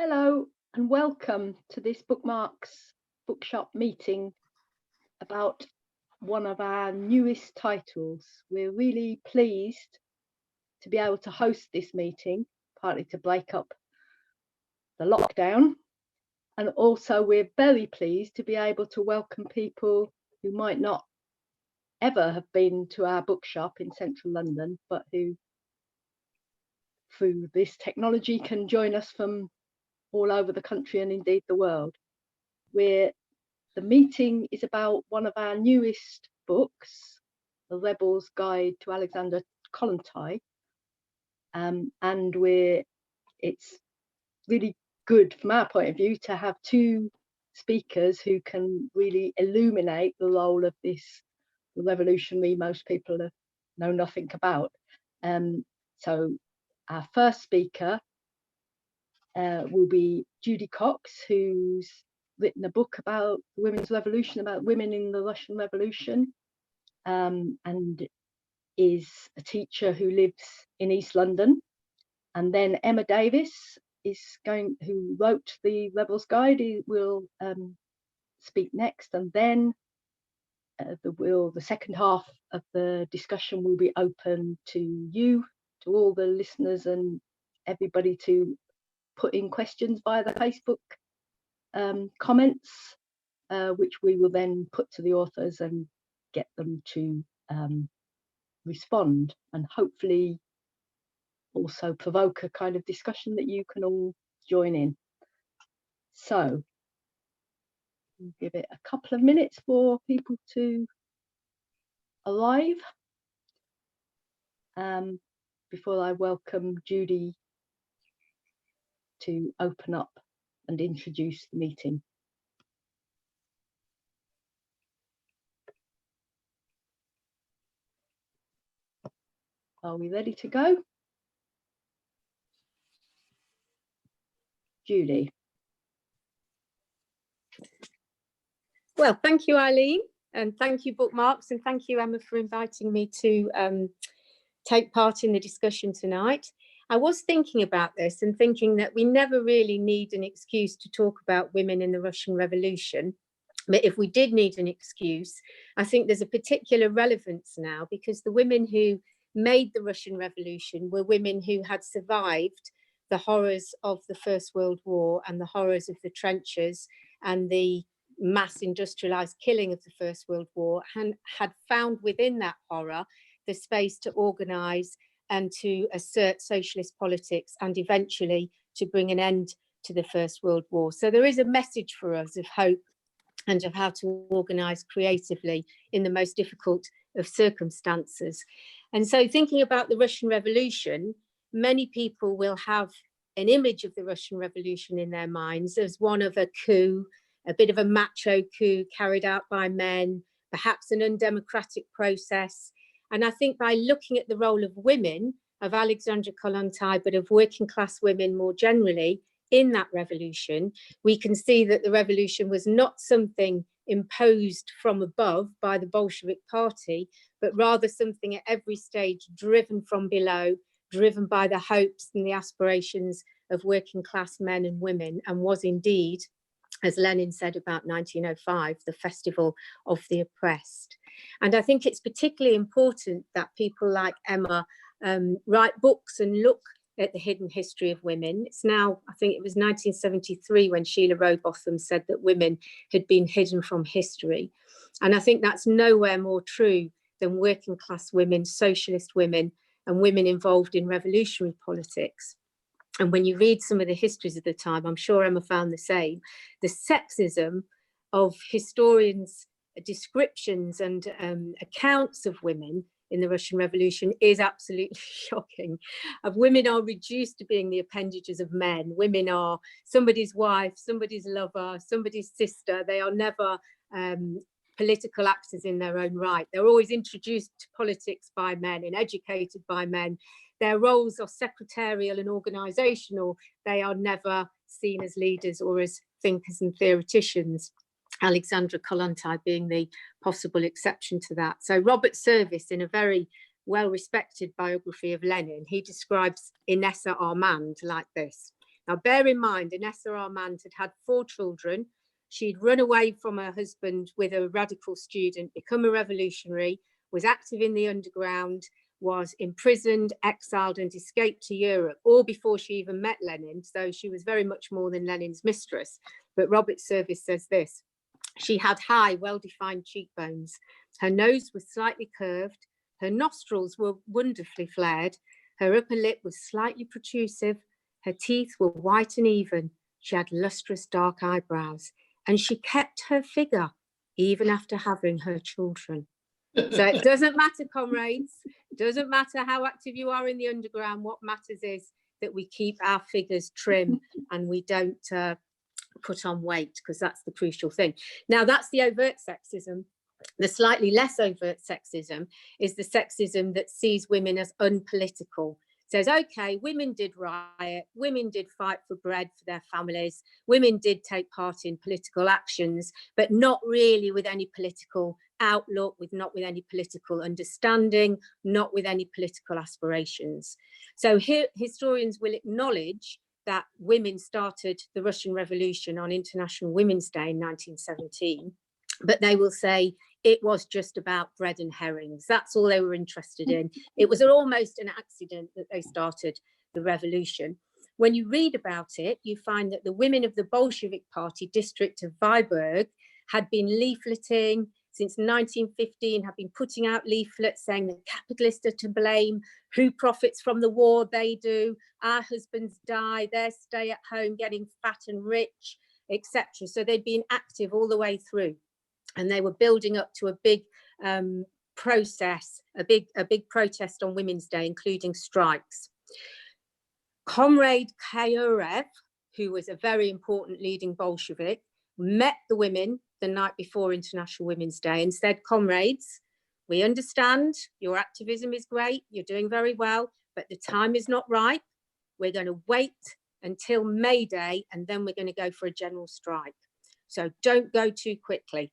Hello and welcome to this Bookmarks Bookshop meeting about one of our newest titles. We're really pleased to be able to host this meeting, partly to break up the lockdown, and also we're very pleased to be able to welcome people who might not ever have been to our bookshop in central London, but who through this technology can join us from all over the country and indeed the world. The meeting is about one of our newest books, The Rebel's Guide to Alexandra Kollontai, and it's really good from our point of view to have two speakers who can really illuminate the role of this revolutionary most people know nothing about. So our first speaker will be Judy Cox, who's written a book about the women's revolution, about women in the Russian Revolution, and is a teacher who lives in East London. And then Emma Davis who wrote the Rebel's Guide, will speak next, and then the second half of the discussion will be open to you, to all the listeners and everybody to put in questions via the Facebook comments, which we will then put to the authors and get them to respond, and hopefully also provoke a kind of discussion that you can all join in. So we'll give it a couple of minutes for people to arrive before I welcome Judy to open up and introduce the meeting. Are we ready to go? Judy. Well, thank you, Eileen, and thank you, Bookmarks, and thank you, Emma, for inviting me to take part in the discussion tonight. I was thinking about this and thinking that we never really need an excuse to talk about women in the Russian Revolution. But if we did need an excuse, I think there's a particular relevance now, because the women who made the Russian Revolution were women who had survived the horrors of the First World War and the horrors of the trenches and the mass industrialized killing of the First World War, and had found within that horror the space to organize and to assert socialist politics and eventually to bring an end to the First World War. So there is a message for us of hope and of how to organize creatively in the most difficult of circumstances. And so thinking about the Russian Revolution, many people will have an image of the Russian Revolution in their minds as one of a coup, a bit of a macho coup carried out by men, perhaps an undemocratic process. And I think by looking at the role of women, of Alexandra Kollontai, but of working class women more generally in that revolution, we can see that the revolution was not something imposed from above by the Bolshevik Party, but rather something at every stage driven from below, driven by the hopes and the aspirations of working class men and women, and was indeed, as Lenin said about 1905, the festival of the oppressed. And I think it's particularly important that people like Emma write books and look at the hidden history of women. It's now, I think it was 1973 when Sheila Rowbotham said that women had been hidden from history. And I think that's nowhere more true than working class women, socialist women, and women involved in revolutionary politics. And when you read some of the histories of the time, I'm sure Emma found the same, the sexism of historians' descriptions and accounts of women in the Russian Revolution is absolutely shocking. Women are reduced to being the appendages of men. Women are somebody's wife, somebody's lover, somebody's sister. They are never political actors in their own right. They're always introduced to politics by men and educated by men. Their roles are secretarial and organisational. They are never seen as leaders or as thinkers and theoreticians. Alexandra Kollontai being the possible exception to that. So Robert Service, in a very well-respected biography of Lenin, he describes Inessa Armand like this: Now, bear in mind, Inessa Armand had 4 children. She'd run away from her husband with a radical student, become a revolutionary, was active in the underground, was imprisoned, exiled, and escaped to Europe, all before she even met Lenin. So she was very much more than Lenin's mistress. But Robert Service says this: she had high, well-defined cheekbones. Her nose was slightly curved. Her nostrils were wonderfully flared. Her upper lip was slightly protrusive. Her teeth were white and even. She had lustrous dark eyebrows. And she kept her figure, even after having her children. So it doesn't matter, comrades. It doesn't matter how active you are in the underground. What matters is that we keep our figures trim and we don't put on weight, because that's the crucial thing. Now, that's the overt sexism. The slightly less overt sexism is the sexism that sees women as unpolitical. Says, okay, women did riot, women did fight for bread for their families, women did take part in political actions, but not really with any political outlook, not with any political understanding, not with any political aspirations. So here, historians will acknowledge that women started the Russian Revolution on International Women's Day in 1917, but they will say it was just about bread and herrings. That's all they were interested in. It was almost an accident that they started the revolution. When you read about it, you find that the women of the Bolshevik Party district of Vyborg had been leafleting since 1915, have been putting out leaflets saying the capitalists are to blame, who profits from the war, they do, our husbands die, they stay at home getting fat and rich, etc. So they'd been active all the way through. And they were building up to a big process, a big protest on Women's Day, including strikes. Comrade Kayurev, who was a very important leading Bolshevik, met the women the night before International Women's Day and said, comrades, we understand your activism is great, you're doing very well, but the time is not ripe. We're going to wait until May Day, and then we're going to go for a general strike. So don't go too quickly.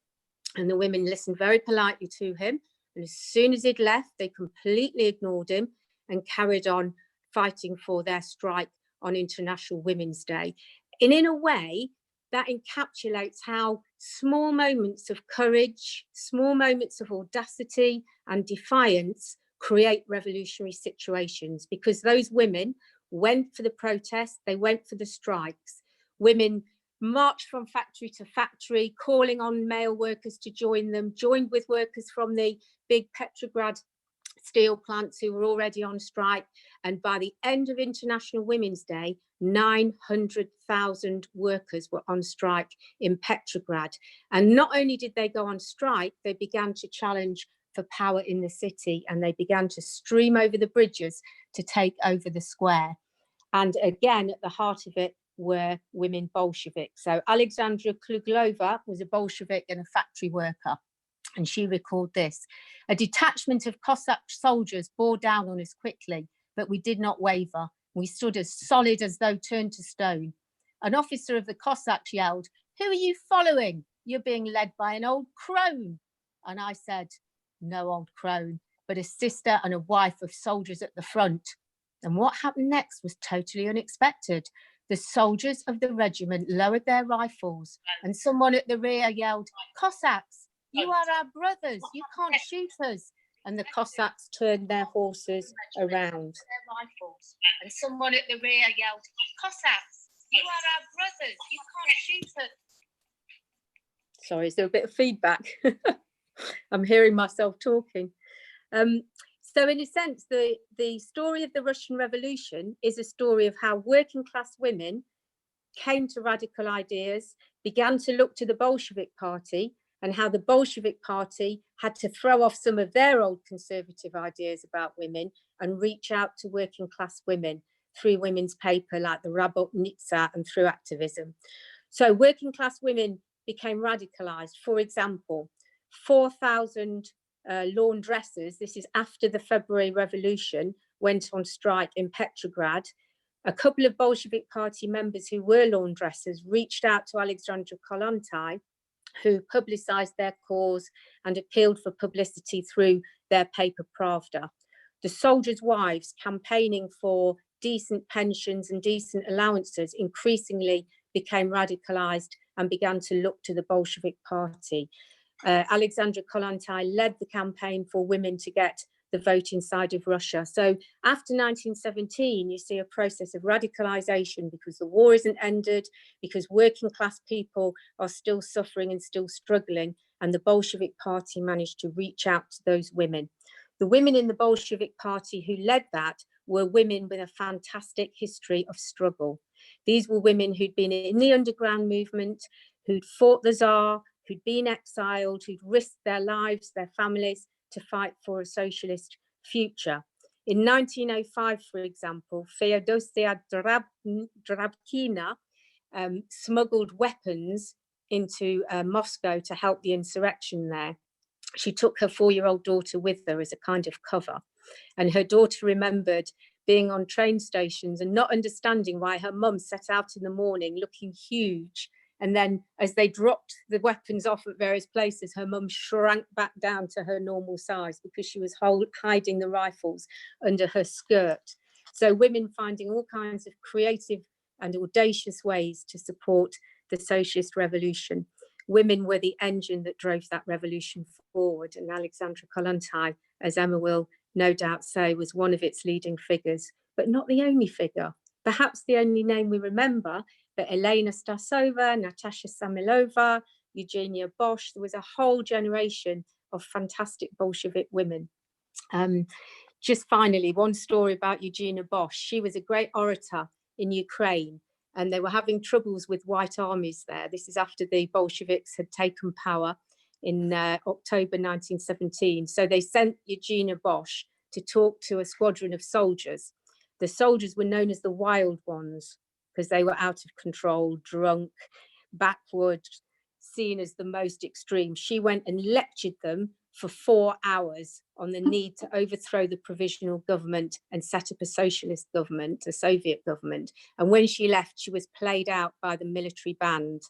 And the women listened very politely to him. And as soon as he'd left, they completely ignored him and carried on fighting for their strike on International Women's Day. And in a way, that encapsulates how small moments of courage, small moments of audacity and defiance create revolutionary situations, because those women went for the protest, they went for the strikes. Women marched from factory to factory, calling on male workers to join them, joined with workers from the big Petrograd steel plants who were already on strike. And by the end of International Women's Day, 900,000 workers were on strike in Petrograd. And not only did they go on strike, they began to challenge for power in the city, and they began to stream over the bridges to take over the square. And again, at the heart of it were women Bolsheviks. So Alexandra Kollontai was a Bolshevik and a factory worker. And she recalled this: a detachment of Cossack soldiers bore down on us quickly, but we did not waver. We stood as solid as though turned to stone. An officer of the Cossacks yelled, "Who are you following? You're being led by an old crone." And I said, "No old crone, but a sister and a wife of soldiers at the front." And what happened next was totally unexpected. The soldiers of the regiment lowered their rifles, and someone at the rear yelled, "Cossacks, you are our brothers, you can't shoot us." And the Cossacks turned their horses around. And someone at the rear yelled, "Cossacks, you are our brothers, you can't shoot us." Sorry, is there a bit of feedback? I'm hearing myself talking. So in a sense, the story of the Russian Revolution is a story of how working class women came to radical ideas, began to look to the Bolshevik Party, and how the Bolshevik Party had to throw off some of their old conservative ideas about women and reach out to working class women through women's paper like the Rabotnitsa and through activism. So working class women became radicalized. For example, 4,000 laundresses, this is after the February Revolution, went on strike in Petrograd. A couple of Bolshevik Party members who were laundresses reached out to Alexandra Kollontai, who publicised their cause and appealed for publicity through their paper Pravda. The soldiers' wives campaigning for decent pensions and decent allowances increasingly became radicalized and began to look to the Bolshevik Party. Alexandra Kollontai led the campaign for women to get the vote inside of Russia. So after 1917, you see a process of radicalization because the war isn't ended, because working class people are still suffering and still struggling, and the Bolshevik Party managed to reach out to those women. The women in the Bolshevik Party who led that were women with a fantastic history of struggle. These were women who'd been in the underground movement, who'd fought the Tsar, who'd been exiled, who'd risked their lives, their families, to fight for a socialist future. In 1905, for example, Feodosia Drabkina smuggled weapons into Moscow to help the insurrection there. She took her 4-year-old daughter with her as a kind of cover. And her daughter remembered being on train stations and not understanding why her mum set out in the morning looking huge. And then as they dropped the weapons off at various places, her mum shrank back down to her normal size because she was hiding the rifles under her skirt. So women finding all kinds of creative and audacious ways to support the socialist revolution. Women were the engine that drove that revolution forward. And Alexandra Kollontai, as Emma will no doubt say, was one of its leading figures, but not the only figure. Perhaps the only name we remember, but Elena Stasova, Natasha Samilova, Eugenia Bosch. There was a whole generation of fantastic Bolshevik women. Just finally, one story about Eugenia Bosch. She was a great orator in Ukraine, and they were having troubles with white armies there. This is after the Bolsheviks had taken power in October 1917. So they sent Eugenia Bosch to talk to a squadron of soldiers. The soldiers were known as the wild ones because they were out of control, drunk, backward, seen as the most extreme. She went and lectured them for 4 hours on the need to overthrow the provisional government and set up a socialist government, a Soviet government. And when she left, she was played out by the military band.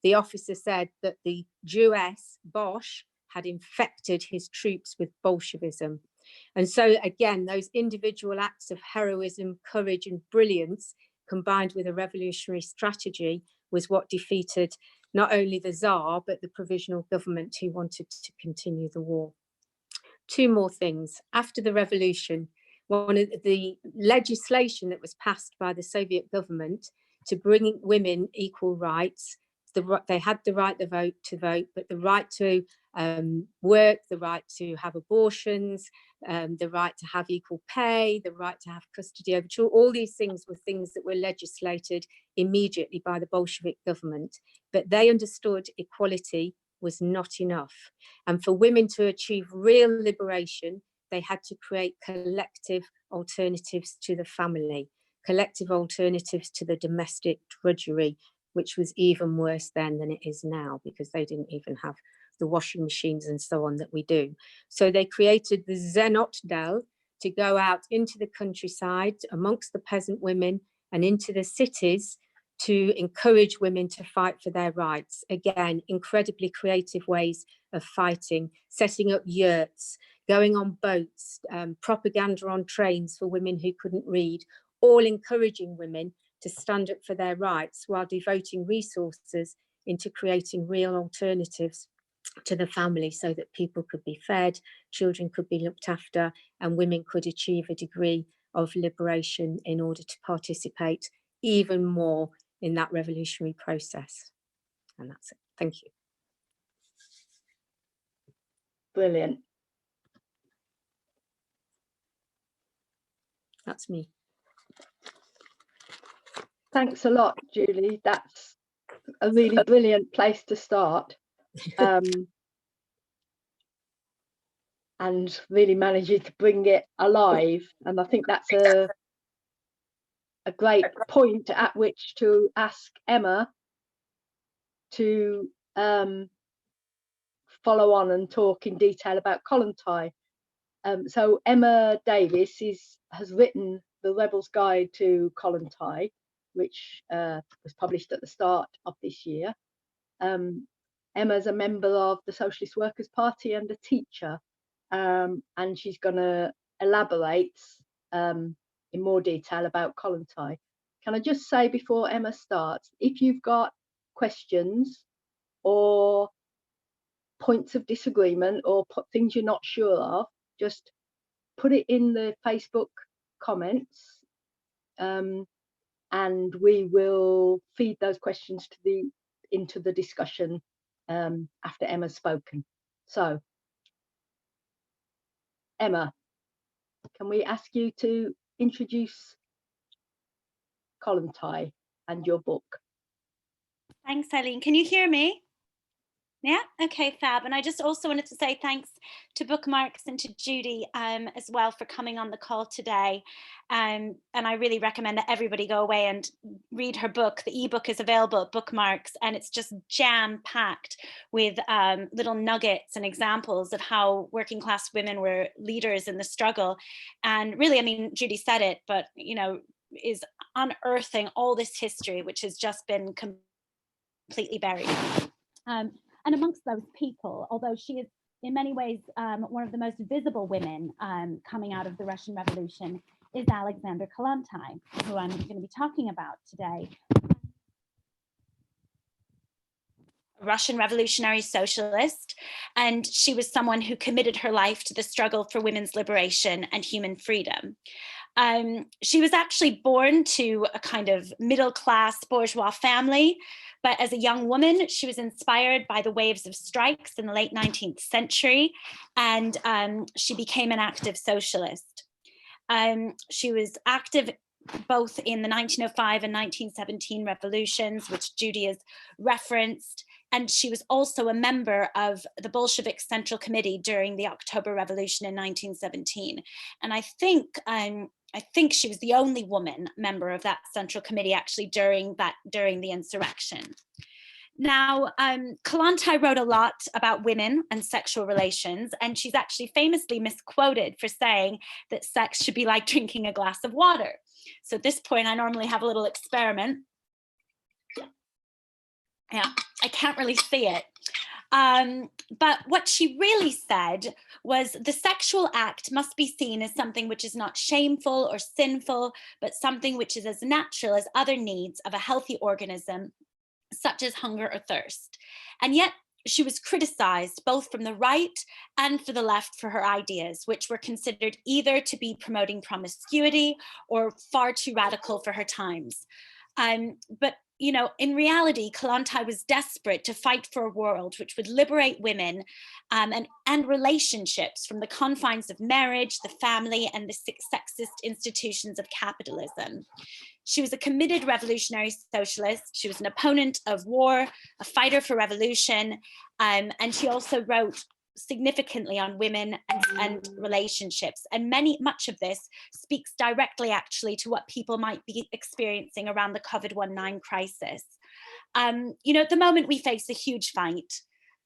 The officer said that the Jewess, Bosch, had infected his troops with Bolshevism. And so again, those individual acts of heroism, courage, and brilliance, combined with a revolutionary strategy, was what defeated not only the Tsar, but the provisional government who wanted to continue the war. 2 more things. After the revolution, one of the legislation that was passed by the Soviet government to bring women equal rights, they had the right to vote, but the right to work, the right to have abortions, the right to have equal pay, the right to have custody over children. All these things were things that were legislated immediately by the Bolshevik government. But they understood equality was not enough. And for women to achieve real liberation, they had to create collective alternatives to the family, collective alternatives to the domestic drudgery, which was even worse then than it is now, because they didn't even have the washing machines and so on that we do. So they created the Zenotdel to go out into the countryside amongst the peasant women and into the cities to encourage women to fight for their rights. Again, incredibly creative ways of fighting, setting up yurts, going on boats, propaganda on trains for women who couldn't read, all encouraging women to stand up for their rights while devoting resources into creating real alternatives to the family so that people could be fed, children could be looked after, and women could achieve a degree of liberation in order to participate even more in that revolutionary process. And that's it. Thank you. Brilliant. That's me. Thanks a lot, Julie. That's a really brilliant place to start. And really managing to bring it alive. And I think that's a great point at which to ask Emma to follow on and talk in detail about Kollontai. So Emma Davis has written The Rebel's Guide to Kollontai, which was published at the start of this year. Emma's a member of the Socialist Workers' Party and a teacher, and she's going to elaborate in more detail about Kollontai. Can I just say before Emma starts, if you've got questions or points of disagreement or things you're not sure of, just put it in the Facebook comments, and we will feed those questions into the discussion after Emma's spoken. So, Emma, can we ask you to introduce Kollontai and your book? Thanks, Eileen. Can you hear me? Yeah, okay, fab. And I just also wanted to say thanks to Bookmarks and to Judy as well for coming on the call today. And I really recommend that everybody go away and read her book. The ebook is available at Bookmarks, and it's just jam-packed with little nuggets and examples of how working class women were leaders in the struggle. And really, I mean, Judy said it, but, you know, is unearthing all this history, which has just been completely buried. And amongst those people, although she is in many ways one of the most visible women coming out of the Russian Revolution, is Alexandra Kollontai, who I'm going to be talking about today. A Russian revolutionary socialist, and she was someone who committed her life to the struggle for women's liberation and human freedom. She was actually born to a kind of middle-class bourgeois family, but as a young woman, she was inspired by the waves of strikes in the late 19th century, and she became an active socialist. She was active both in the 1905 and 1917 revolutions, which Judy has referenced, and she was also a member of the Bolshevik Central Committee during the October Revolution in 1917. And I think she was the only woman member of that Central Committee actually during the insurrection. Now, Kollontai wrote a lot about women and sexual relations, and she's actually famously misquoted for saying that sex should be like drinking a glass of water. So at this point, I normally have a little experiment. Yeah, I can't really see it. But what she really said was the sexual act must be seen as something which is not shameful or sinful, but something which is as natural as other needs of a healthy organism, such as hunger or thirst. And yet she was criticized both from the right and for the left for her ideas, which were considered either to be promoting promiscuity or far too radical for her times. But you know, in reality, Kollontai was desperate to fight for a world which would liberate women and relationships from the confines of marriage, the family, and the sexist institutions of capitalism. She was a committed revolutionary socialist. She was an opponent of war, a fighter for revolution, and she also wrote significantly on women and relationships, and much of this speaks directly actually to what people might be experiencing around the COVID-19 crisis. You know, at the moment we face a huge fight,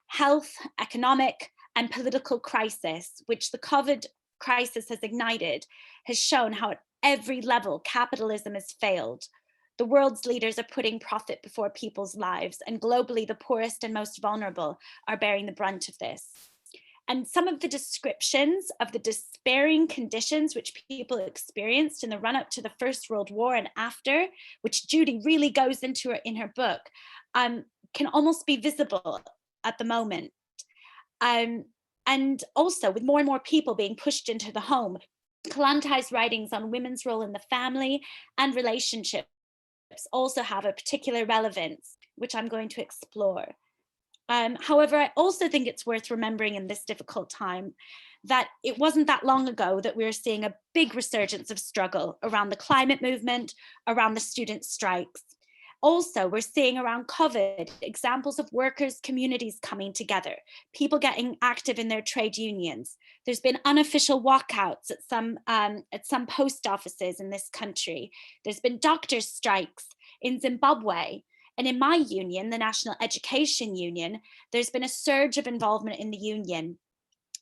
health, economic and political crisis, which the COVID crisis has ignited, has shown how at every level capitalism has failed. The world's leaders are putting profit before people's lives, and globally the poorest and most vulnerable are bearing the brunt of this. And some of the descriptions of the despairing conditions which people experienced in the run-up to the First World War and after, which Judy really goes into in her book, can almost be visible at the moment. And also with more and more people being pushed into the home, Kollontai's writings on women's role in the family and relationships also have a particular relevance, which I'm going to explore. However, I also think it's worth remembering in this difficult time that it wasn't that long ago that we were seeing a big resurgence of struggle around the climate movement, around the student strikes. Also, we're seeing around COVID examples of workers' communities coming together, people getting active in their trade unions. There's been unofficial walkouts at some post offices in this country. There's been doctors' strikes in Zimbabwe. And in my union, the National Education Union, there's been a surge of involvement in the union,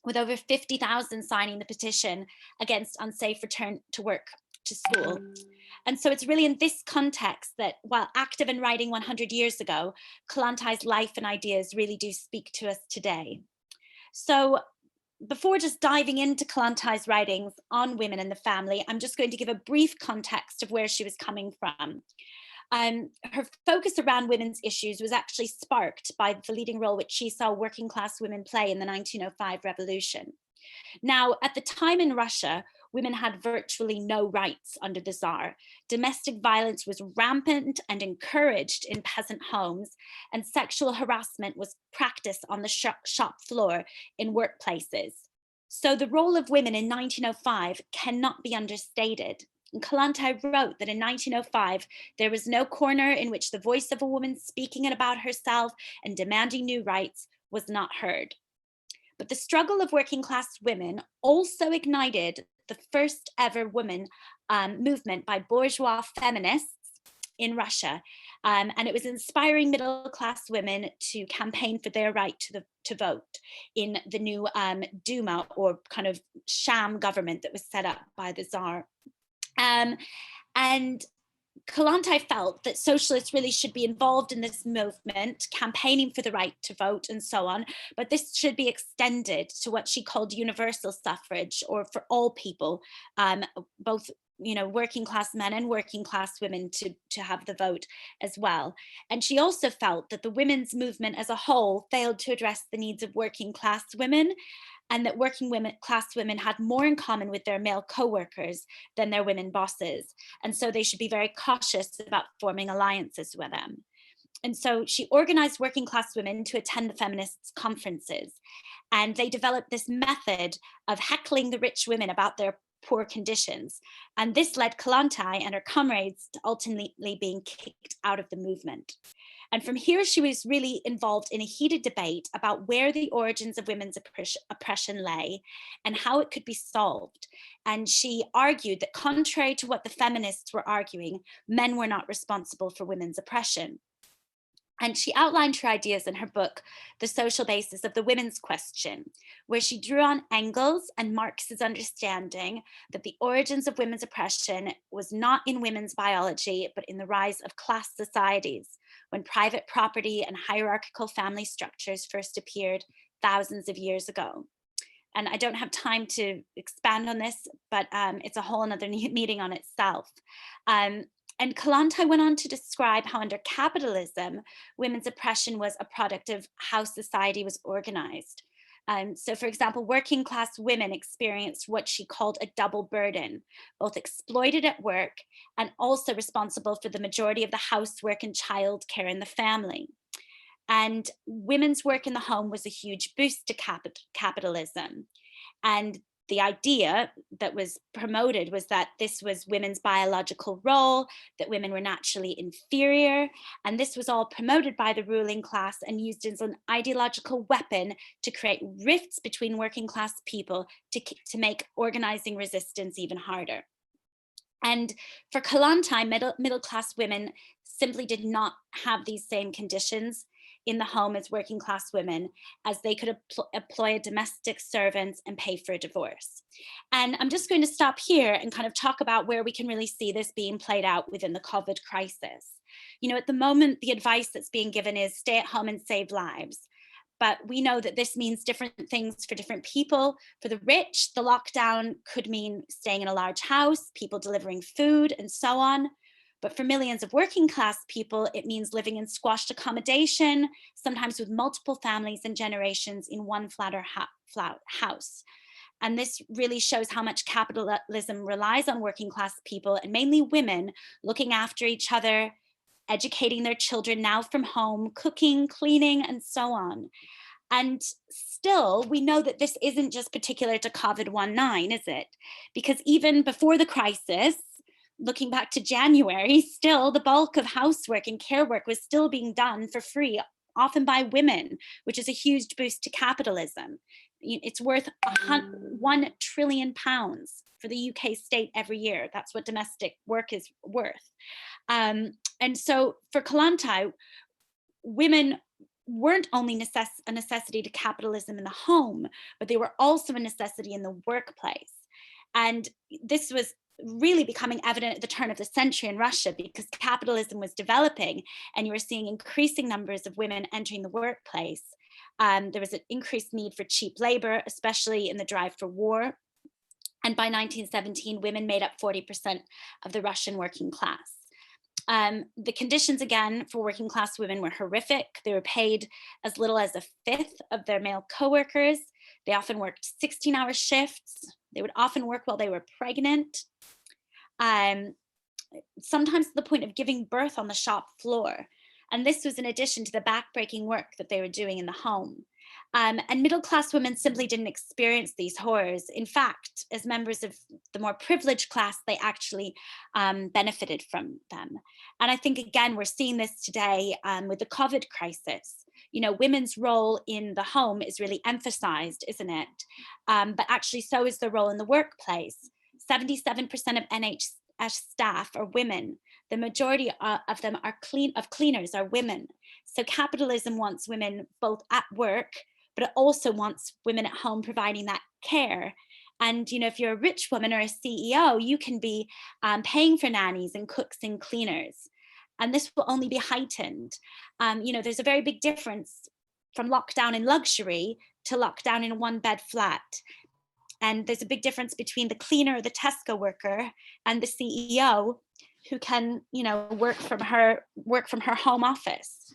with over 50,000 signing the petition against unsafe return to work to school. And so it's really in this context that, while active in writing 100 years ago, Kollontai's life and ideas really do speak to us today. So before just diving into Kollontai's writings on women and the family, I'm just going to give a brief context of where she was coming from. Her focus around women's issues was actually sparked by the leading role which she saw working class women play in the 1905 revolution. Now, at the time in Russia, women had virtually no rights under the Tsar. Domestic violence was rampant and encouraged in peasant homes, and sexual harassment was practiced on the shop floor in workplaces. So the role of women in 1905 cannot be understated. And Kollontai wrote that in 1905, there was no corner in which the voice of a woman speaking about herself and demanding new rights was not heard. But the struggle of working class women also ignited the first ever women movement by bourgeois feminists in Russia. And it was inspiring middle class women to campaign for their right to vote in the new Duma, or kind of sham government that was set up by the Tsar. And Kollontai felt that socialists really should be involved in this movement, campaigning for the right to vote and so on, but this should be extended to what she called universal suffrage, or for all people, both working class men and working class women to have the vote as well. And she also felt that the women's movement as a whole failed to address the needs of working class women, and that working class women had more in common with their male co-workers than their women bosses. And so they should be very cautious about forming alliances with them. And so she organized working class women to attend the feminists' conferences. And they developed this method of heckling the rich women about their poor conditions. And this led Kollontai and her comrades to ultimately being kicked out of the movement. And from here, she was really involved in a heated debate about where the origins of women's oppression lay and how it could be solved. And she argued that contrary to what the feminists were arguing, men were not responsible for women's oppression. And she outlined her ideas in her book, The Social Basis of the Women's Question, where she drew on Engels and Marx's understanding that the origins of women's oppression was not in women's biology, but in the rise of class societies, when private property and hierarchical family structures first appeared thousands of years ago. And I don't have time to expand on this, but it's a whole another meeting on itself. And Kollontai went on to describe how under capitalism, women's oppression was a product of how society was organized. So for example, working class women experienced what she called a double burden, both exploited at work and also responsible for the majority of the housework and childcare in the family. And women's work in the home was a huge boost to capitalism. And the idea that was promoted was that this was women's biological role, that women were naturally inferior, and this was all promoted by the ruling class and used as an ideological weapon to create rifts between working class people to make organizing resistance even harder. And for Kollontai, middle class women simply did not have these same conditions in the home as working class women, as they could employ domestic servants and pay for a divorce. And I'm just going to stop here and kind of talk about where we can really see this being played out within the COVID crisis. At the moment, the advice that's being given is stay at home and save lives. But we know that this means different things for different people. For the rich, the lockdown could mean staying in a large house, people delivering food, and so on. But for millions of working class people, it means living in squashed accommodation, sometimes with multiple families and generations in one flat house. And this really shows how much capitalism relies on working class people, and mainly women, looking after each other, educating their children now from home, cooking, cleaning, and so on. And still, we know that this isn't just particular to COVID-19, is it? Because even before the crisis, looking back to January, still the bulk of housework and care work was still being done for free, often by women, which is a huge boost to capitalism. It's worth £1 trillion for the UK state every year. That's what domestic work is worth. And so for Kollontai, women weren't only a necessity to capitalism in the home, but they were also a necessity in the workplace. And this was really becoming evident at the turn of the century in Russia, because capitalism was developing and you were seeing increasing numbers of women entering the workplace. There was an increased need for cheap labor, especially in the drive for war. And by 1917, women made up 40% of the Russian working class. The conditions, again, for working class women were horrific. They were paid as little as a fifth of their male co-workers. They often worked 16-hour shifts. They would often work while they were pregnant. Sometimes to the point of giving birth on the shop floor. And this was in addition to the backbreaking work that they were doing in the home. And middle-class women simply didn't experience these horrors. In fact, as members of the more privileged class, they actually benefited from them. And I think, again, we're seeing this today with the COVID crisis. You know, women's role in the home is really emphasized, isn't it? But actually, so is the role in the workplace. 77% of NHS staff are women. The majority of them are cleaners are women. So capitalism wants women both at work, but it also wants women at home providing that care. And, you know, if you're a rich woman or a CEO, you can be paying for nannies and cooks and cleaners. And this will only be heightened. You know, there's a very big difference from lockdown in luxury to lockdown in a one-bed flat. And there's a big difference between the cleaner or the Tesco worker and the CEO who can, you know, work from her home office.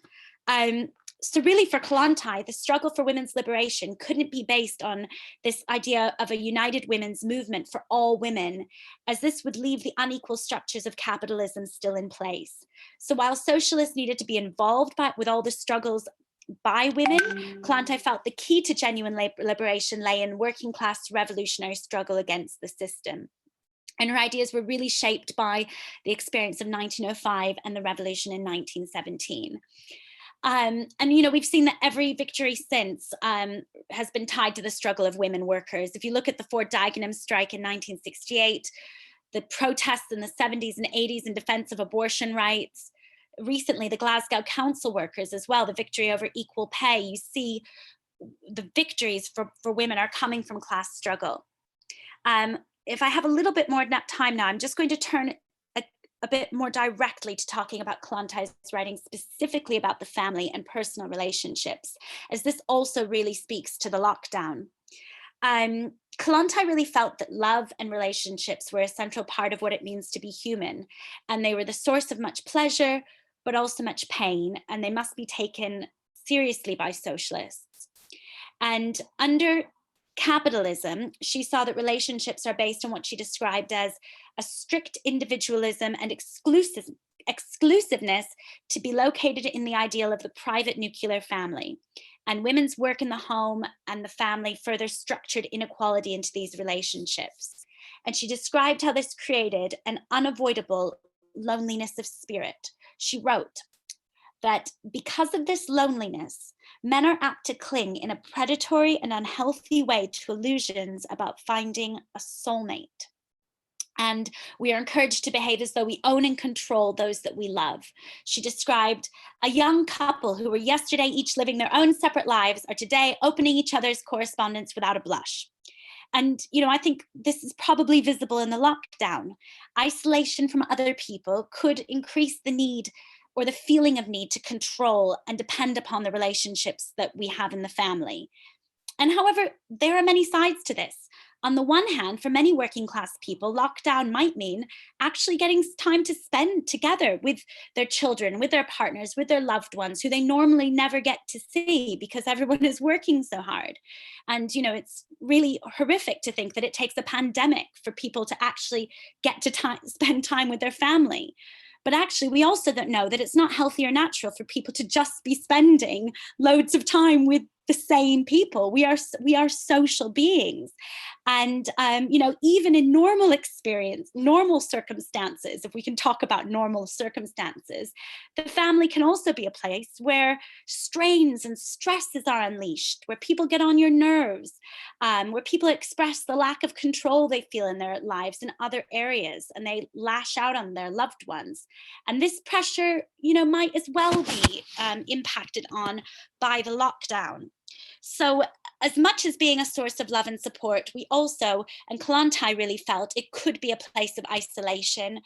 So really for Kollontai, the struggle for women's liberation couldn't be based on this idea of a united women's movement for all women, as this would leave the unequal structures of capitalism still in place. So while socialists needed to be involved with all the struggles by women, Kollontai felt the key to genuine liberation lay in working class revolutionary struggle against the system. And her ideas were really shaped by the experience of 1905 and the revolution in 1917. And, you know, we've seen that every victory since has been tied to the struggle of women workers. If you look at the Fort Dagenham strike in 1968, the protests in the 70s and 80s in defense of abortion rights, recently the Glasgow council workers as well, the victory over equal pay, you see the victories for women are coming from class struggle. If I have a little bit more time now, I'm just going to turn a bit more directly to talking about Kollontai's writing specifically about the family and personal relationships, as this also really speaks to the lockdown. Kollontai really felt that love and relationships were a central part of what it means to be human, and they were the source of much pleasure, but also much pain, and they must be taken seriously by socialists. And under capitalism, she saw that relationships are based on what she described as a strict individualism and exclusiveness to be located in the ideal of the private nuclear family. And women's work in the home and the family further structured inequality into these relationships. And she described how this created an unavoidable loneliness of spirit. She wrote that because of this loneliness, men are apt to cling in a predatory and unhealthy way to illusions about finding a soulmate. And we are encouraged to behave as though we own and control those that we love. She described a young couple who were yesterday each living their own separate lives are today opening each other's correspondence without a blush. And, you know, I think this is probably visible in the lockdown. Isolation from other people could increase the need or the feeling of need to control and depend upon the relationships that we have in the family. And however, there are many sides to this. On the one hand, for many working class people, lockdown might mean actually getting time to spend together with their children, with their partners, with their loved ones who they normally never get to see because everyone is working so hard. And, you know, it's really horrific to think that it takes a pandemic for people to actually get to spend time with their family. But actually, we also don't know that it's not healthy or natural for people to just be spending loads of time with the same people. We are social beings. And, you know, even in normal circumstances, if we can talk about normal circumstances, the family can also be a place where strains and stresses are unleashed, where people get on your nerves, where people express the lack of control they feel in their lives in other areas, and they lash out on their loved ones. And this pressure, you know, might as well be impacted on by the lockdown. So as much as being a source of love and support, we also, and Kollontai really felt it could be a place of isolation.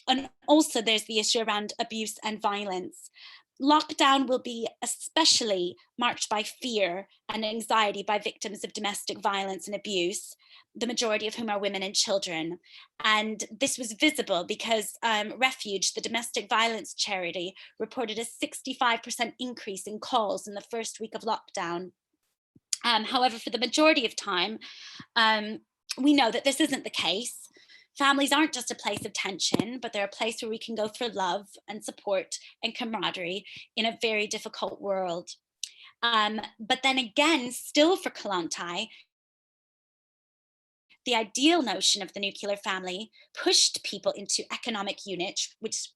And also there's the issue around abuse and violence. lockdown will be especially marked by fear and anxiety by victims of domestic violence and abuse, the majority of whom are women and children. And this was visible because Refuge, the domestic violence charity, reported a 65% increase in calls in the first week of lockdown. However, for the majority of time, we know that this isn't the case. Families aren't just a place of tension, but they're a place where we can go for love and support and camaraderie in a very difficult world. But then again, still for Kollontai, the ideal notion of the nuclear family pushed people into economic units, which,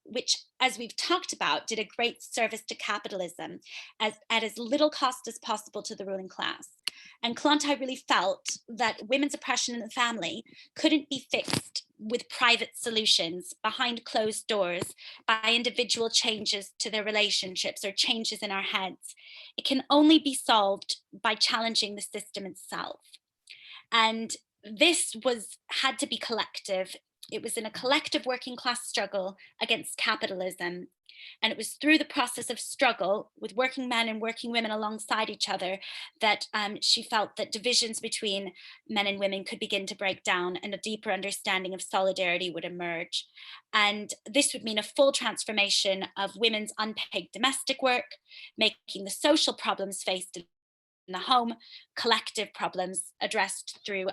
as we've talked about, did a great service to capitalism at as little cost as possible to the ruling class. And Kollontai really felt that women's oppression in the family couldn't be fixed with private solutions behind closed doors by individual changes to their relationships or changes in our heads. It can only be solved by challenging the system itself. And this had to be collective. It was in a collective working class struggle against capitalism. And it was through the process of struggle with working men and working women alongside each other that she felt that divisions between men and women could begin to break down and a deeper understanding of solidarity would emerge. And this would mean a full transformation of women's unpaid domestic work, making the social problems faced in the home collective problems addressed through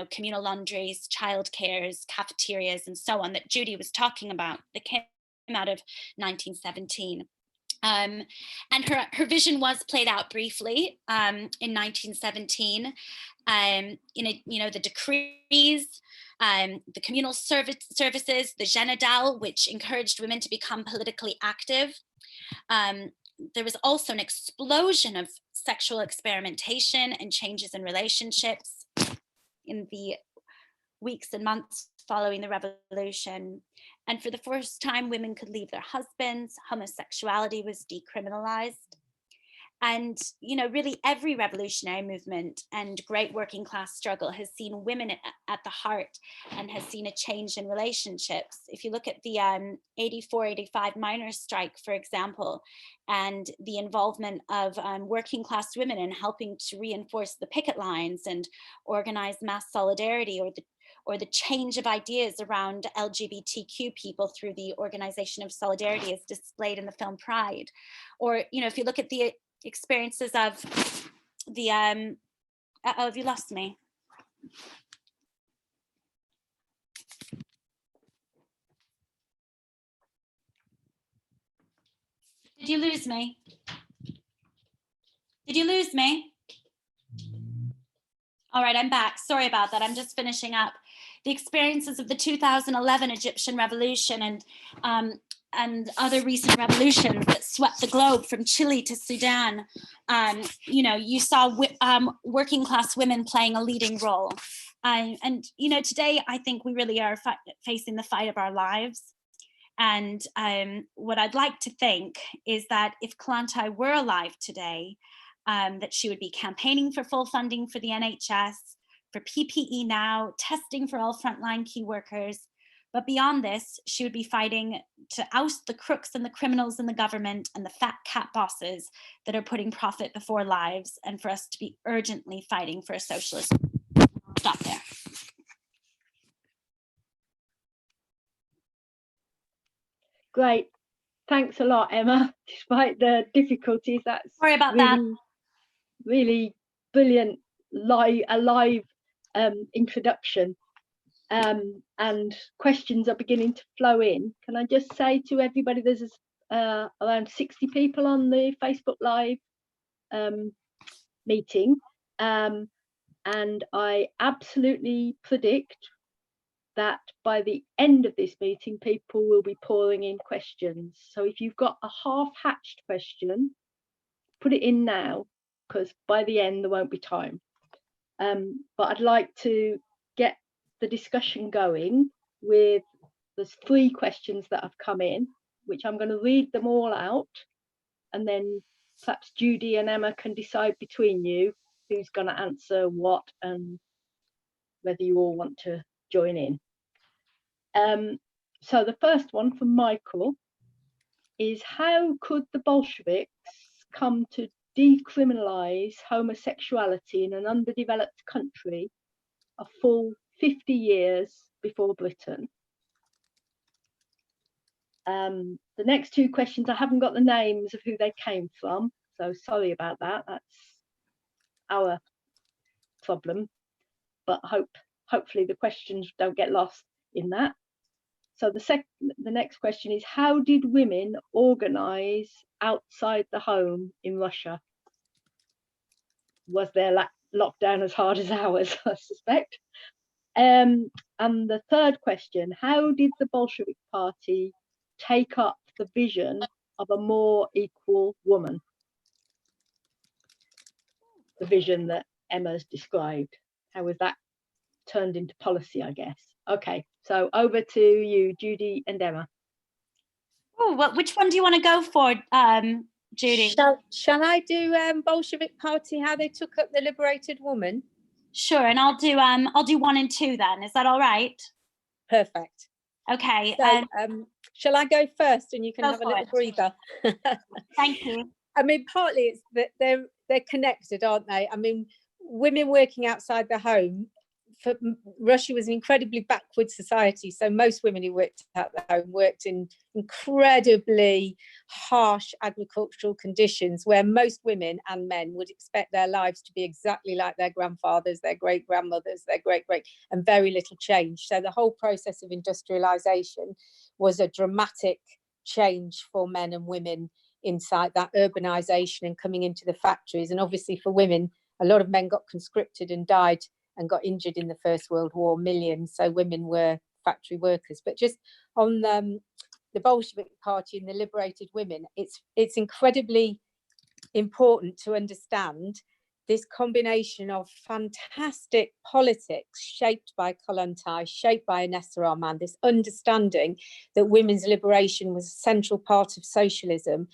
communal laundries, childcares, cafeterias, and so on that Judy was talking about that came out of 1917. And her vision was played out briefly in 1917 the decrees, the communal services, the Genedal, which encouraged women to become politically active. There was also an explosion of sexual experimentation and changes in relationships in the weeks and months following the revolution. And for the first time, women could leave their husbands, homosexuality was decriminalized. And, really every revolutionary movement and great working class struggle has seen women at the heart and has seen a change in relationships. If you look at the 84-85 miners' strike, for example, and the involvement of working class women in helping to reinforce the picket lines and organize mass solidarity, or the change of ideas around LGBTQ people through the organization of solidarity is displayed in the film Pride. Or, if you look at the experiences of the, have you lost me? Did you lose me? Did you lose me? All right, I'm back. Sorry about that. I'm just finishing up. The experiences of the 2011 Egyptian revolution and other recent revolutions that swept the globe from Chile to Sudan. You saw working class women playing a leading role. Today I think we really are facing the fight of our lives. And what I'd like to think is that if Kollontai were alive today, that she would be campaigning for full funding for the NHS, for PPE now, testing for all frontline key workers. But beyond this, she would be fighting to oust the crooks and the criminals in the government and the fat cat bosses that are putting profit before lives, and for us to be urgently fighting for a socialist. Stop there. Great. Thanks a lot, Emma, despite the difficulties. That's sorry about really, that. Really brilliant live introduction. And questions are beginning to flow in. Can I just say to everybody, there's around 60 people on the Facebook Live meeting. And I absolutely predict that by the end of this meeting, people will be pouring in questions. So if you've got a half-hatched question, put it in now, because by the end there won't be time. But I'd like to get the discussion going with there's 3 questions that have come in, which I'm going to read them all out, and then perhaps Judy and Emma can decide between you who's going to answer what and whether you all want to join in. So the first one from Michael is how could the Bolsheviks come to decriminalise homosexuality in an underdeveloped country a full 50 years before Britain? The next two questions, I haven't got the names of who they came from, so sorry about that. That's our problem, but hopefully the questions don't get lost in that. So the next question is, how did women organise outside the home in Russia? Was their lockdown as hard as ours, I suspect? And the third question, how did the Bolshevik Party take up the vision of a more equal woman? The vision that Emma's described. How was that turned into policy, I guess? Okay, so over to you, Judy and Emma. Oh, well, which one do you want to go for, Judy? Shall I do Bolshevik Party, how they took up the liberated woman? Sure, and I'll do 1 and 2 then. Is that all right? Perfect. Okay. So, shall I go first, and you can have a little breather? Thank you. I mean, partly it's that they're connected, aren't they? I mean, women working outside the home. Russia was an incredibly backward society, so most women who worked at the home worked in incredibly harsh agricultural conditions, where most women and men would expect their lives to be exactly like their grandfathers, their great grandmothers, their great, and very little change. So the whole process of industrialization was a dramatic change for men and women inside that urbanization and coming into the factories. And obviously for women, a lot of men got conscripted and died and got injured in the First World War, millions. So women were factory workers. But just on the Bolshevik Party and the liberated women, it's incredibly important to understand this combination of fantastic politics shaped by Kollontai, shaped by Inessa Arman, this understanding that women's liberation was a central part of socialism.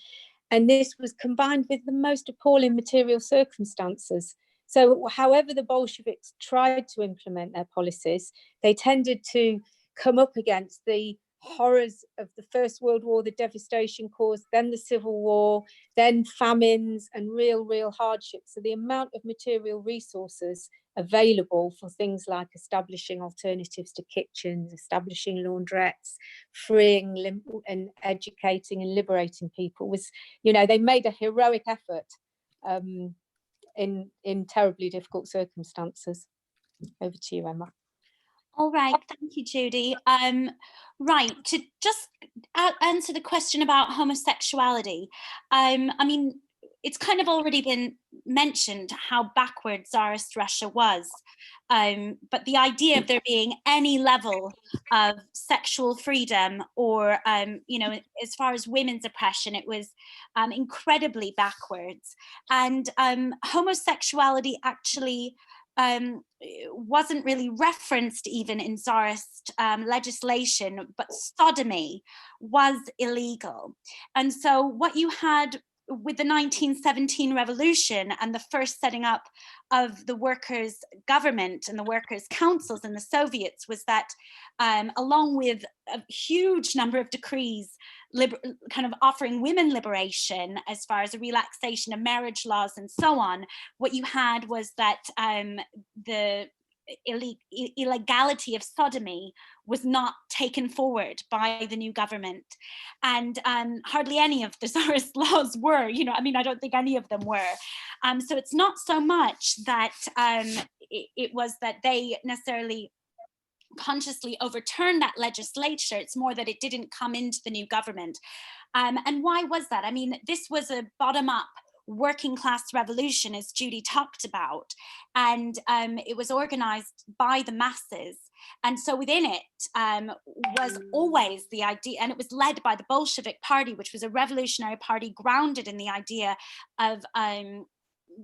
And this was combined with the most appalling material circumstances. So however the Bolsheviks tried to implement their policies, they tended to come up against the horrors of the First World War, the devastation caused, then the Civil War, then famines and real hardships. So the amount of material resources available for things like establishing alternatives to kitchens, establishing laundrettes, freeing and educating and liberating people was, they made a heroic effort in terribly difficult circumstances. Over to you, Emma. All right, thank you, Judy. Right, to just answer the question about homosexuality, I mean, it's kind of already been mentioned how backward Tsarist Russia was, but the idea of there being any level of sexual freedom or, as far as women's oppression, it was incredibly backwards. And homosexuality actually wasn't really referenced even in Tsarist legislation, but sodomy was illegal. And so what you had with the 1917 revolution and the first setting up of the workers' government and the workers' councils in the Soviets was that along with a huge number of decrees kind of offering women liberation as far as a relaxation of marriage laws and so on, what you had was that the illegality of sodomy was not taken forward by the new government, and hardly any of the Tsarist laws were, I don't think any of them were. So it's not so much that it was that they necessarily consciously overturned that legislature. It's more that it didn't come into the new government. And why was that? I mean, this was a bottom-up working class revolution, as Judy talked about, and it was organized by the masses. And so within it was always the idea, and it was led by the Bolshevik Party, which was a revolutionary party grounded in the idea of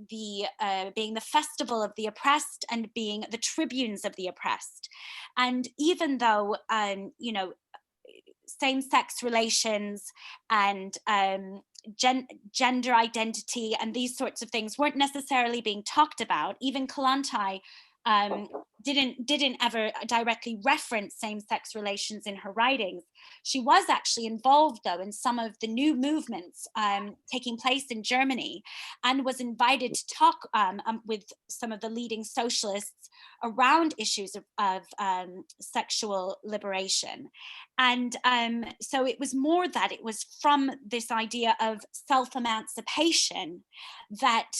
being the festival of the oppressed and being the tribunes of the oppressed. And even though same-sex relations and gender identity and these sorts of things weren't necessarily being talked about, even Kollontai didn't ever directly reference same-sex relations in her writings. She was actually involved, though, in some of the new movements taking place in Germany, and was invited to talk with some of the leading socialists around issues of sexual liberation. And so it was more that it was from this idea of self-emancipation that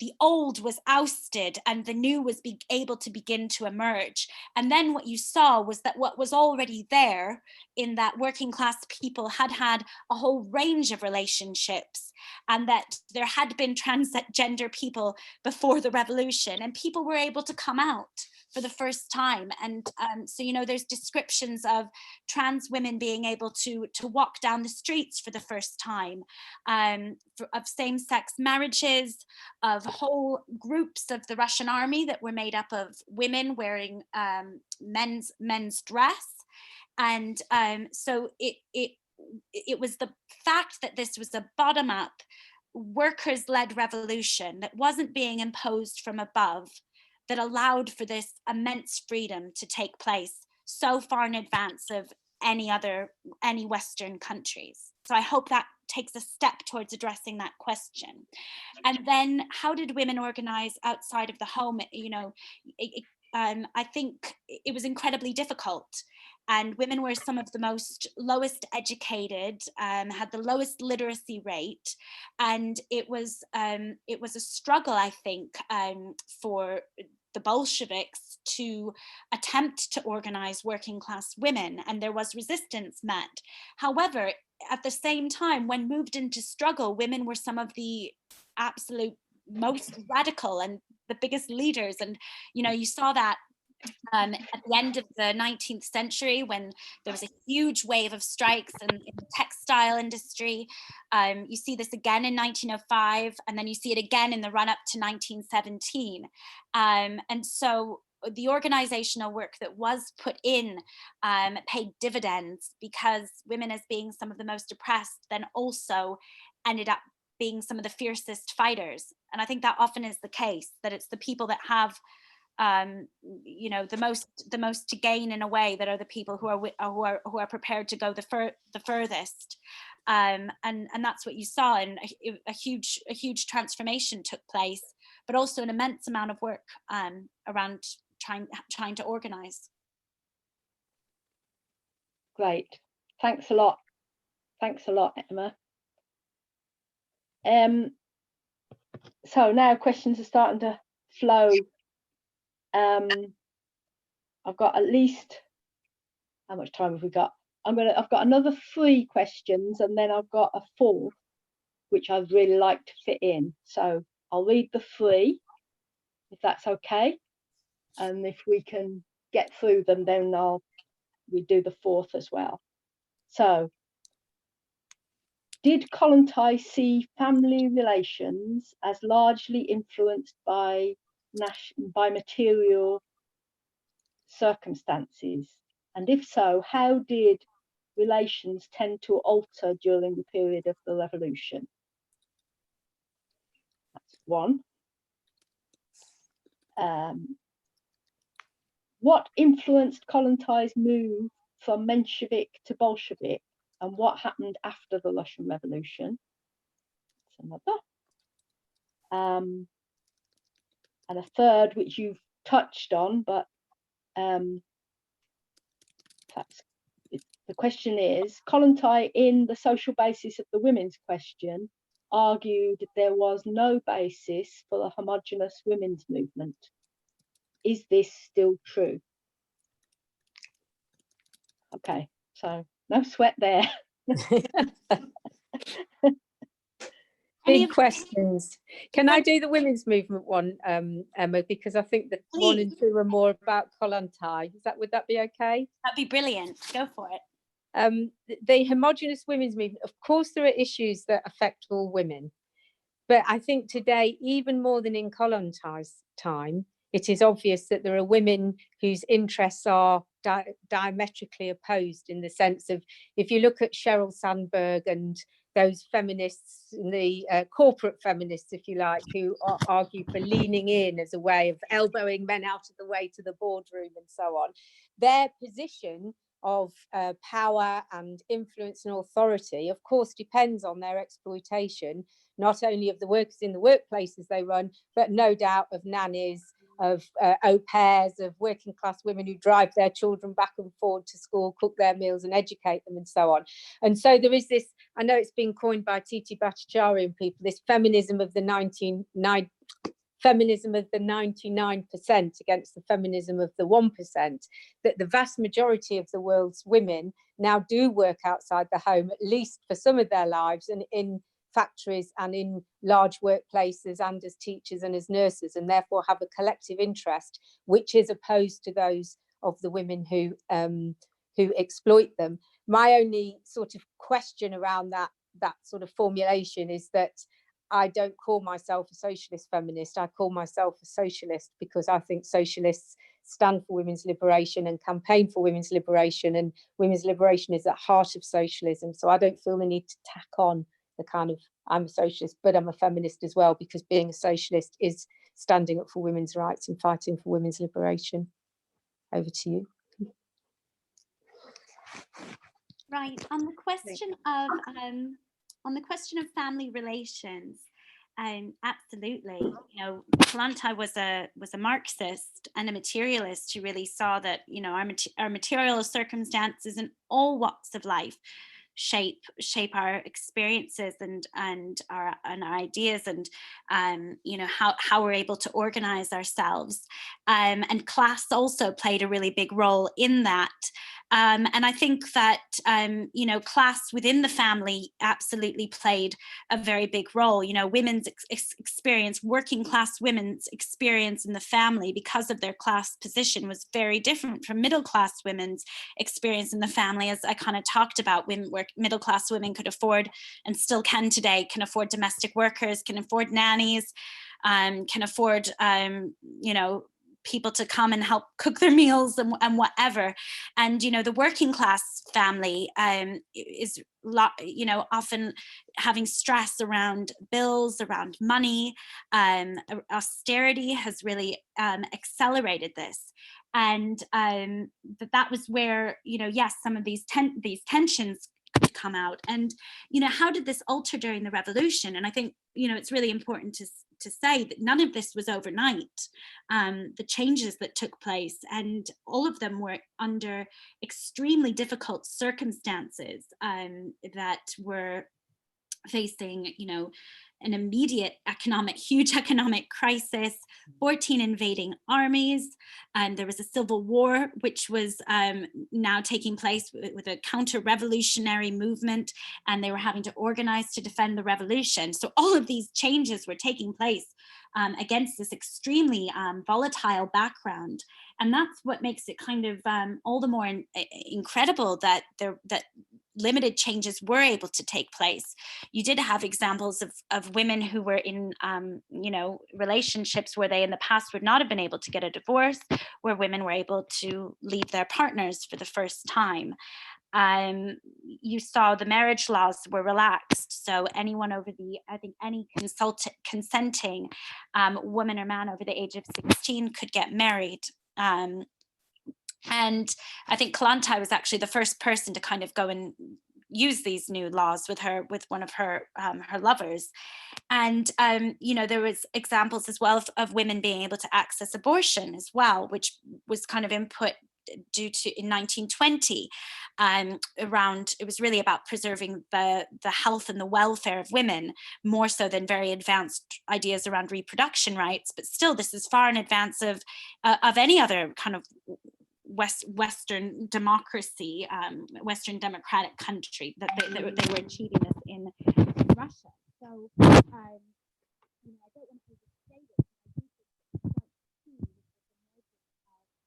the old was ousted and the new was able to begin to emerge. And then what you saw was that what was already there, in that working class people had had a whole range of relationships, and that there had been transgender people before the revolution, and people were able to come out for the first time. And so, you know, there's descriptions of trans women being able to walk down the streets for the first time, of same-sex marriages, of whole groups of the Russian army that were made up of women wearing men's dress. And so it was the fact that this was a bottom-up, workers-led revolution that wasn't being imposed from above, that allowed for this immense freedom to take place so far in advance of any Western countries. So I hope that takes a step towards addressing that question. And then, how did women organize outside of the home? You know, I think it was incredibly difficult. And women were some of the lowest educated, had the lowest literacy rate, and it was a struggle, I think, for the Bolsheviks to attempt to organize working class women, and there was resistance met. However, at the same time, when moved into struggle, women were some of the absolute most radical and the biggest leaders. And, you know, you saw that at the end of the 19th century, when there was a huge wave of strikes in the textile industry. You see this again in 1905, and then you see it again in the run-up to 1917. And so the organizational work that was put in paid dividends, because women, as being some of the most oppressed, then also ended up being some of the fiercest fighters. And I think that often is the case, that it's the people that have you know, the most to gain, in a way, that are the people who are prepared to go the furthest. And that's what you saw, and a huge transformation took place, but also an immense amount of work around trying to organize. Great, thanks a lot, Emma. So now questions are starting to flow. I've got at least, how much time have we got? I've got another 3 questions, and then I've got a 4th, which I'd really like to fit in. So I'll read the 3, if that's okay. And if we can get through them, then we do the 4th as well. So, did Kollontai see family relations as largely influenced by material circumstances? And if so, how did relations tend to alter during the period of the revolution? That's 1. What influenced Kollontai's move from Menshevik to Bolshevik, and what happened after the Russian Revolution? That's another. And a 3rd, which you've touched on, but the question is, Kollontai, in The Social Basis of the Women's Question, argued there was no basis for a homogeneous women's movement. Is this still true? Okay, so no sweat there. Big questions. Can I do the women's movement one, Emma? Because I think that Please. 1 and 2 are more about Kollontai. Would that be okay? That'd be brilliant. Go for it. The homogeneous women's movement, of course, there are issues that affect all women. But I think today, even more than in Kollontai's time, it is obvious that there are women whose interests are diametrically opposed, in the sense of, if you look at Sheryl Sandberg and those feminists, the corporate feminists, if you like, who argue for leaning in as a way of elbowing men out of the way to the boardroom and so on. Their position of power and influence and authority, of course, depends on their exploitation, not only of the workers in the workplaces they run, but no doubt of nannies, of au pairs, of working class women who drive their children back and forward to school, cook their meals and educate them and so on. And so there is this, I know it's been coined by Titi Bhattacharya and people, this feminism of the 99% against the feminism of the 1%, that the vast majority of the world's women now do work outside the home, at least for some of their lives, and in factories and in large workplaces and as teachers and as nurses, and therefore have a collective interest, which is opposed to those of the women who exploit them. My only sort of question around that sort of formulation is that I don't call myself a socialist feminist. I call myself a socialist because I think socialists stand for women's liberation and campaign for women's liberation, and women's liberation is at the heart of socialism. So I don't feel the need to tack on the kind of, I'm a socialist, but I'm a feminist as well, because being a socialist is standing up for women's rights and fighting for women's liberation. Over to you. Right, on the question of family relations, absolutely. You know, Kollontai was a Marxist and a materialist who really saw that, you know, our material circumstances in all walks of life shape our experiences and our ideas, and you know, how we're able to organize ourselves, and class also played a really big role in that. And I think that, you know, class within the family absolutely played a very big role. You know, women's experience, working class women's experience in the family because of their class position was very different from middle class women's experience in the family. As I kind of talked about, middle class women could afford, and still can today, can afford domestic workers, can afford nannies, can afford, you know, people to come and help cook their meals and whatever. And, you know, the working class family is, you know, often having stress around bills, around money. Austerity has really accelerated this. And that was where, you know, yes, some of these tensions could come out. And, you know, how did this alter during the revolution? And I think, you know, it's really important to say that none of this was overnight. The changes that took place, and all of them were under extremely difficult circumstances that were facing, you know, an immediate huge economic crisis, 14 invading armies, and there was a civil war, which was now taking place with a counter-revolutionary movement, and they were having to organize to defend the revolution. So all of these changes were taking place against this extremely volatile background. And that's what makes it kind of all the more incredible that limited changes were able to take place. You did have examples of women who were in, you know, relationships where they in the past would not have been able to get a divorce, where women were able to leave their partners for the first time. You saw the marriage laws were relaxed. So anyone over I think any consenting woman or man over the age of 16 could get married. And I think Kollontai was actually the first person to kind of go and use these new laws with one of her lovers. And you know, there was examples as well of women being able to access abortion as well, which was kind of input due to in 1920 around, it was really about preserving the health and the welfare of women, more so than very advanced ideas around reproduction rights. But still, this is far in advance of any other kind of Western democracy, Western democratic country, that they were achieving this in Russia. So, you know, I don't want to overstate it. I think it's quite key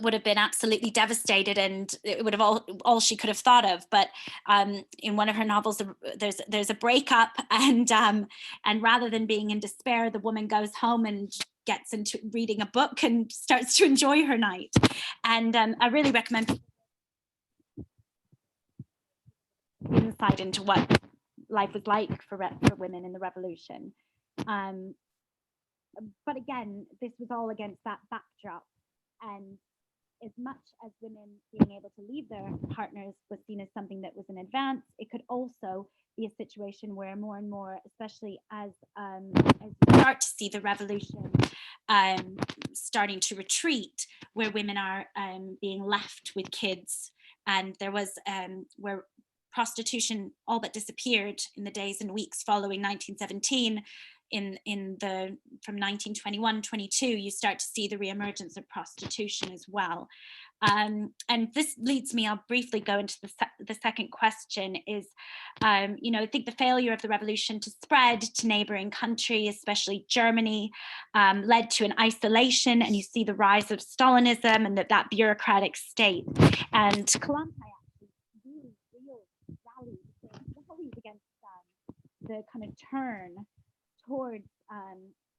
would have been absolutely devastated, and it would have all she could have thought of. But in one of her novels, there's a breakup, and rather than being in despair, the woman goes home and gets into reading a book and starts to enjoy her night. And I really recommend insight into what life was like for women in the revolution. But again, this was all against that backdrop. And as much as women being able to leave their partners was seen as something that was an advance, it could also be a situation where more and more, especially as we start to see the revolution starting to retreat, where women are being left with kids, and there was where prostitution all but disappeared in the days and weeks following 1917. From 1921-22, you start to see the reemergence of prostitution as well. And this leads me, I'll briefly go into the second question is, I think the failure of the revolution to spread to neighboring countries, especially Germany, led to an isolation, and you see the rise of Stalinism and that bureaucratic state. And Kollontai actually really rallied against the kind of turn towards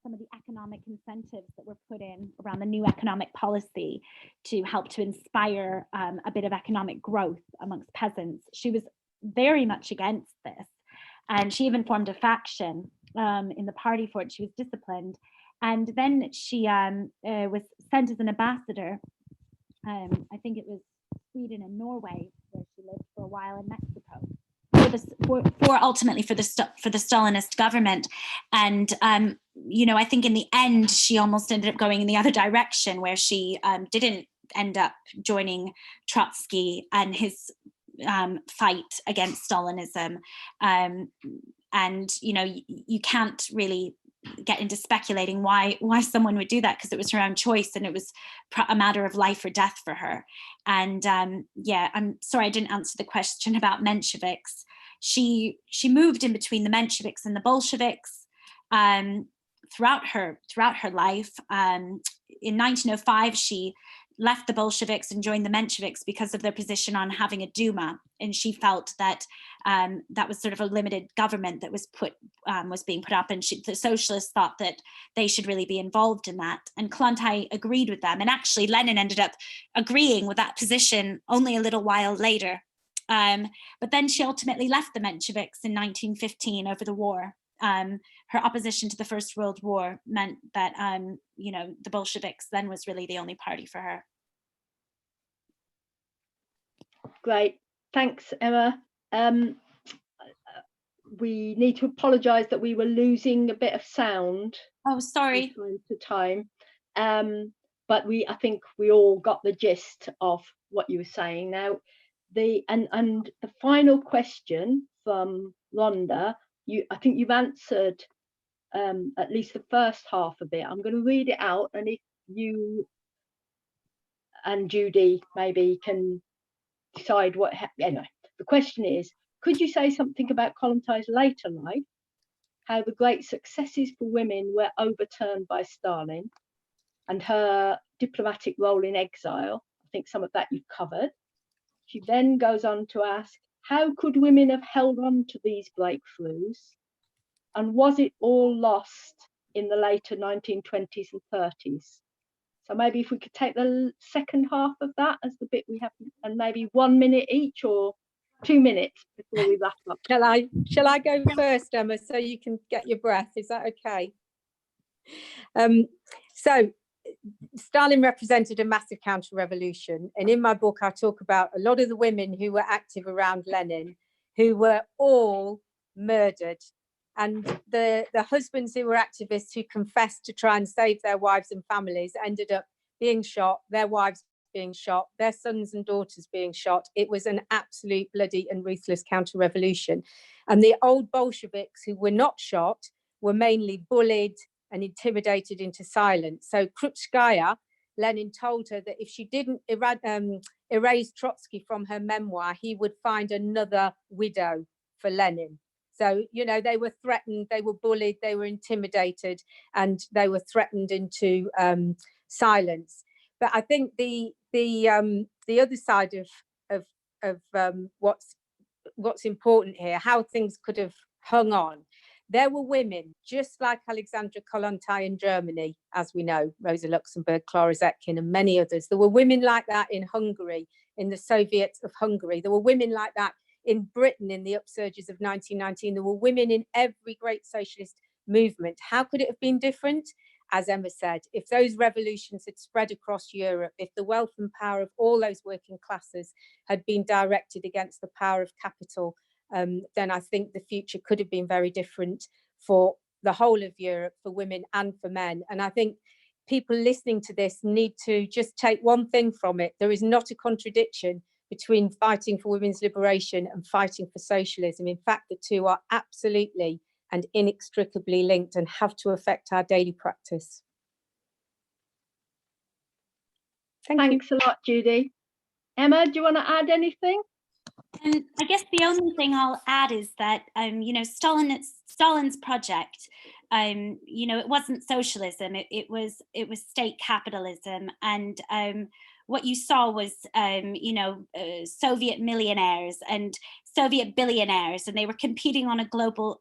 some of the economic incentives that were put in around the new economic policy to help to inspire a bit of economic growth amongst peasants. She was very much against this, and she even formed a faction in the party for it. She was disciplined, and then she was sent as an ambassador. I think it was Sweden and Norway, where she lived for a while, in Mexico. Ultimately for the Stalinist government. And I think in the end she almost ended up going in the other direction, where she didn't end up joining Trotsky and his fight against Stalinism. And you can't really get into speculating why someone would do that, because it was her own choice and it was a matter of life or death for her. And I'm sorry I didn't answer the question about Mensheviks. She moved in between the Mensheviks and the Bolsheviks throughout her life. In 1905, she left the Bolsheviks and joined the Mensheviks because of their position on having a Duma, and she felt that that was sort of a limited government that was being put up, and the socialists thought that they should really be involved in that. And Kollontai agreed with them, and actually Lenin ended up agreeing with that position only a little while later. But then she ultimately left the Mensheviks in 1915 over the war. Her opposition to the First World War meant that the Bolsheviks then was really the only party for her. Great, thanks, Emma. We need to apologise that we were losing a bit of sound. Oh, sorry. From time to time, but I think we all got the gist of what you were saying. Now, the final question from Rhonda, I think you've answered at least the first half of it. I'm going to read it out, and if you and Judy maybe can decide what anyway. The question is, could you say something about Kollontai's later life, how the great successes for women were overturned by Stalin, and her diplomatic role in exile? I think some of that you've covered. She then goes on to ask, how could women have held on to these breakthroughs, and was it all lost in the later 1920s and 30s? So maybe if we could take the second half of that as the bit we have, and maybe 1 minute each or 2 minutes before we wrap up. Shall I go first, Emma, so you can get your breath? Is that okay? So Stalin represented a massive counter-revolution, and in my book I talk about a lot of the women who were active around Lenin, who were all murdered, and the husbands who were activists who confessed to try and save their wives and families ended up being shot, their wives being shot, their sons and daughters being shot. It was an absolute bloody and ruthless counter-revolution, and the old Bolsheviks who were not shot were mainly bullied and intimidated into silence. So Krupskaya, Lenin told her that if she didn't erase Trotsky from her memoir, he would find another widow for Lenin. So, they were threatened, they were bullied, they were intimidated, and they were threatened into silence. But I think the other side of what's important here, how things could have hung on. There were women just like Alexandra Kollontai in Germany, as we know, Rosa Luxemburg, Clara Zetkin, and many others. There were women like that in Hungary, in the Soviet of Hungary. There were women like that in Britain in the upsurges of 1919. There were women in every great socialist movement. How could it have been different? As Emma said, if those revolutions had spread across Europe, if the wealth and power of all those working classes had been directed against the power of capital, then I think the future could have been very different for the whole of Europe, for women and for men. And I think people listening to this need to just take one thing from it. There is not a contradiction between fighting for women's liberation and fighting for socialism. In fact, the two are absolutely and inextricably linked and have to affect our daily practice. Thanks a lot, Judy. Emma, do you want to add anything? And I guess the only thing I'll add is that, you know, Stalin's project, you know, it wasn't socialism, it was state capitalism. And what you saw was, you know, Soviet millionaires and Soviet billionaires, and they were competing on a global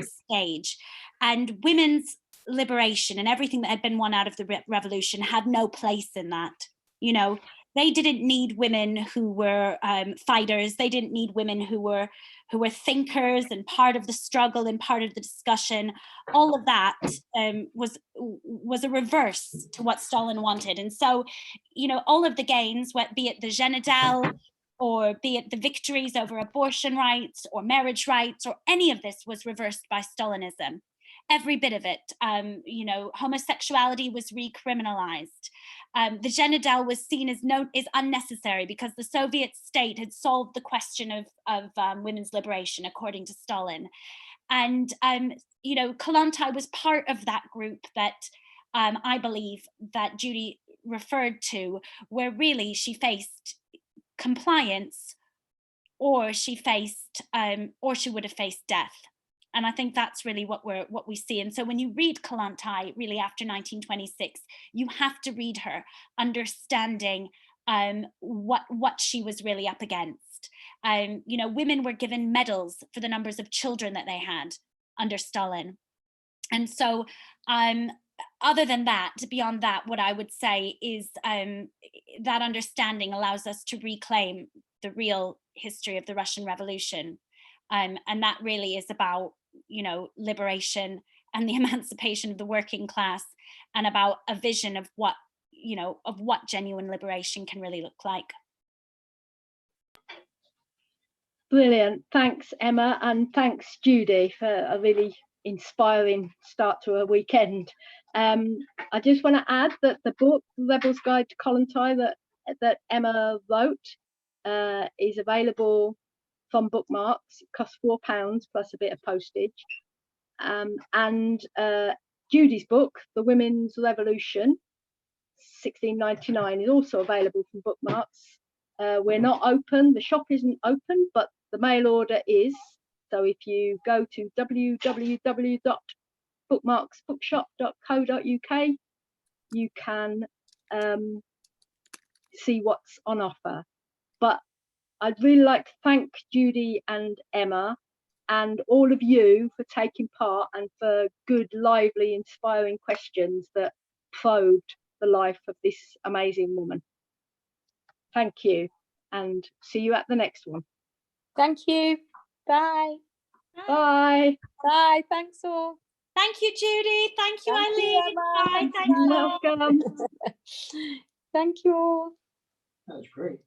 stage. And women's liberation and everything that had been won out of the revolution had no place in that, you know. They didn't need women who were fighters. They didn't need women who were thinkers and part of the struggle and part of the discussion. All of that was a reverse to what Stalin wanted. And so, you know, all of the gains, be it the Genedal or be it the victories over abortion rights or marriage rights or any of this, was reversed by Stalinism. Every bit of it. You know, homosexuality was recriminalized. The Genedal was seen as unnecessary because the Soviet state had solved the question of women's liberation, according to Stalin. And, you know, Kollontai was part of that group that I believe that Judy referred to, where really she faced compliance, or she would have faced death. And I think that's really what we see. And so when you read Kollontai, really after 1926, you have to read her understanding what she was really up against. You know, women were given medals for the numbers of children that they had under Stalin. And so other than that, beyond that, what I would say is that understanding allows us to reclaim the real history of the Russian Revolution. And that really is about, you know, liberation and the emancipation of the working class, and about a vision of what, you know, of what genuine liberation can really look like. Brilliant. Thanks, Emma, and thanks, Judy, for a really inspiring start to a weekend. I just want to add that the book Rebel's Guide to Kollontai that Emma wrote is available from Bookmarks. It costs £4 plus a bit of postage. And Judy's book, The Women's Revolution, 1699, is also available from Bookmarks. We're not open, the shop isn't open, but the mail order is. So if you go to www.bookmarksbookshop.co.uk, you can see what's on offer. But I'd really like to thank Judy and Emma and all of you for taking part and for good, lively, inspiring questions that probed the life of this amazing woman. Thank you, and see you at the next one. Thank you. Bye. Bye. Bye. Thanks all. Thank you, Judy. Thank you, Eileen. Bye. Thank You're you. welcome. Thank you all. That was great.